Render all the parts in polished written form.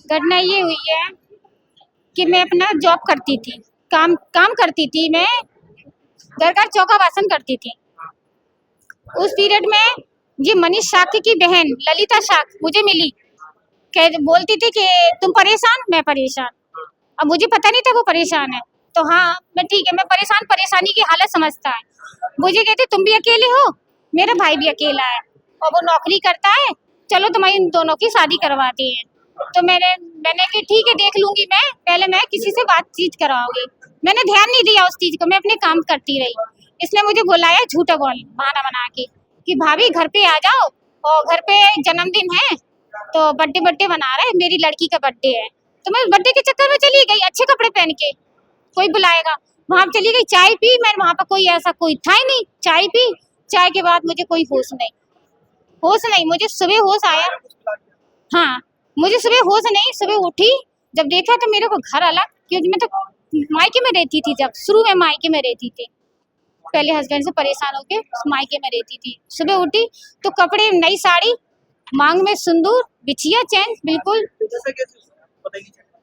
घटना ये हुई है कि मैं अपना जॉब करती थी, काम काम करती थी, मैं घर का चौका बासन करती थी। उस पीरियड में ये मनीष शाक्य की बहन ललिता शाक्य मुझे मिली, कह बोलती थी कि तुम परेशान, मैं परेशान। अब मुझे पता नहीं था वो परेशान है, तो हाँ मैं ठीक है, मैं परेशान, परेशानी की हालत समझता है। मुझे कहते तुम भी अकेले हो, मेरा भाई भी अकेला है और वो नौकरी करता है, चलो तुम्हारी इन दोनों की शादी करवाती है। तो मैंने कि ठीक है देख लूंगी, मैं पहले मैं किसी से बातचीत कराऊंगी। मैंने ध्यान नहीं दिया उस चीज को, मैं अपने काम करती रही। इसने मुझे बुलाया झूठा बहाना बना के कि भाभी घर पे आ जाओ, और घर पे जन्मदिन है तो बर्थडे बना रहे हैं, मेरी लड़की का बर्थडे है। तो मैं बर्थडे के चक्कर में चली गई अच्छे कपड़े पहन के, कोई बुलाएगा, वहां चली गई, चाय पी। मैं वहां पर कोई ऐसा कोई था ही नहीं, चाय पी। चाय के बाद मुझे कोई होश नहीं, मुझे सुबह होश आया। हाँ, मुझे सुबह होश नहीं, सुबह उठी जब देखा तो मेरे को घर अलग, क्योंकि मैं तो मायके में रहती थी, जब शुरू में मायके में रहती थी, पहले हस्बैंड से परेशान होके मायके में रहती थी। सुबह उठी तो कपड़े नई साड़ी, मांग में सिंदूर, बिछिया चैन, बिल्कुल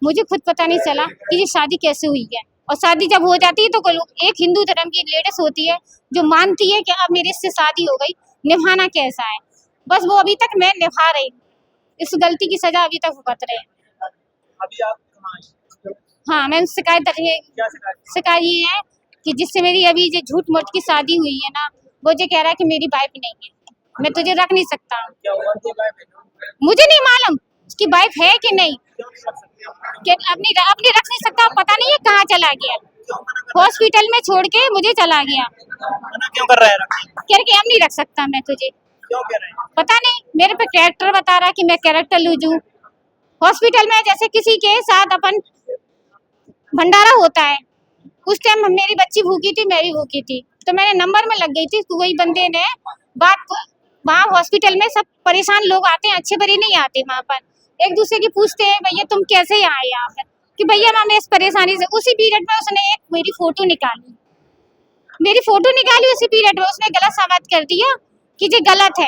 मुझे खुद पता नहीं चला कि ये शादी कैसे हुई है। और शादी जब हो जाती है तो एक हिंदू धर्म की लेडीज होती है जो मानती है कि अब मेरे से शादी हो गई, निभाना कैसा है, बस वो अभी तक मैं निभा रही हूँ, इस गलती की सजा अभी तक भुगत रहे हैं। अभी आप कहाँ हैं? हाँ, मैंने शिकायत ये है कि जिससे मेरी अभी जो झूठ मूठ की शादी हुई है ना, वो जो कह रहा है कि मेरी वाइफ नहीं है, मैं तुझे रख नहीं सकता। क्या उम्र की वाइफ है? मुझे नहीं मालूम उसकी वाइफ है कि नहीं, कि अपनी रख नहीं सकता, पता नहीं है कहाँ चला गया, हॉस्पिटल में छोड़ के मुझे चला गया। मना क्यों कर रहा है? कह के अब नहीं रख सकता मैं तुझे, क्यों कह रहे हैं? पता नहीं, मेरे पे कैरेक्टर बता रहा कि मैं कैरेक्टर लूज हूँ। हॉस्पिटल में जैसे किसी के साथ अपन भंडारा होता है, उस टाइम मेरी बच्ची भूखी थी, मैं भी भूखी थी, तो मैंने नंबर में लग गई थी, तो वही बंदे ने बात, वहाँ हॉस्पिटल में सब परेशान लोग आते हैं, अच्छे भरे नहीं आते, वहाँ पर एक दूसरे की पूछते हैं भैया तुम कैसे आए यहाँ पर, कि भैया मैं इस परेशानी से। उसी पीरियड में उसने एक मेरी फोटो निकाली, उसी पीरियड में उसने गलत साबित कर दिया कि ये गलत है।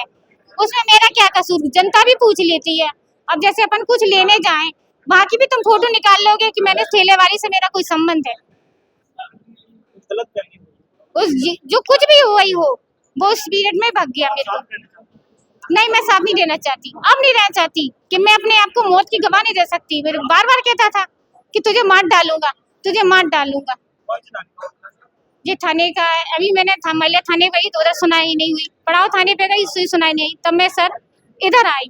उसमें मेरा क्या कसूर, जनता भी पूछ लेती है। अब जैसे अपन कुछ लेने जाएं, वहाँ की भी तुम फोटो निकाल लोगे कि मैंने ठेले वाली से मेरा कोई संबंध है। उस जो कुछ भी हुआ ही हो, वो उस पीरियड में भाग गया मेरे को। नहीं, मैं साथ नहीं देना चाहती, अब नहीं रहना चाहती कि मैं अपने आप को मौत की गवाह नहीं दे सकती। मेरे बार बार कहता था कि तुझे मार डालूंगा, तुझे मार डालूंगा। ये थाने का है, अभी मैंने महिला थाने गई तो उधर सुनाई नहीं हुई, पड़ाव थाने पे गई, सुनाई नहीं, तब मैं सर इधर आई।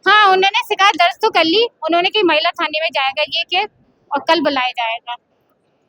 हाँ, उन्होंने शिकायत दर्ज तो कर ली, उन्होंने कि महिला थाने में जाएगा ये केस और कल बुलाया जाएगा।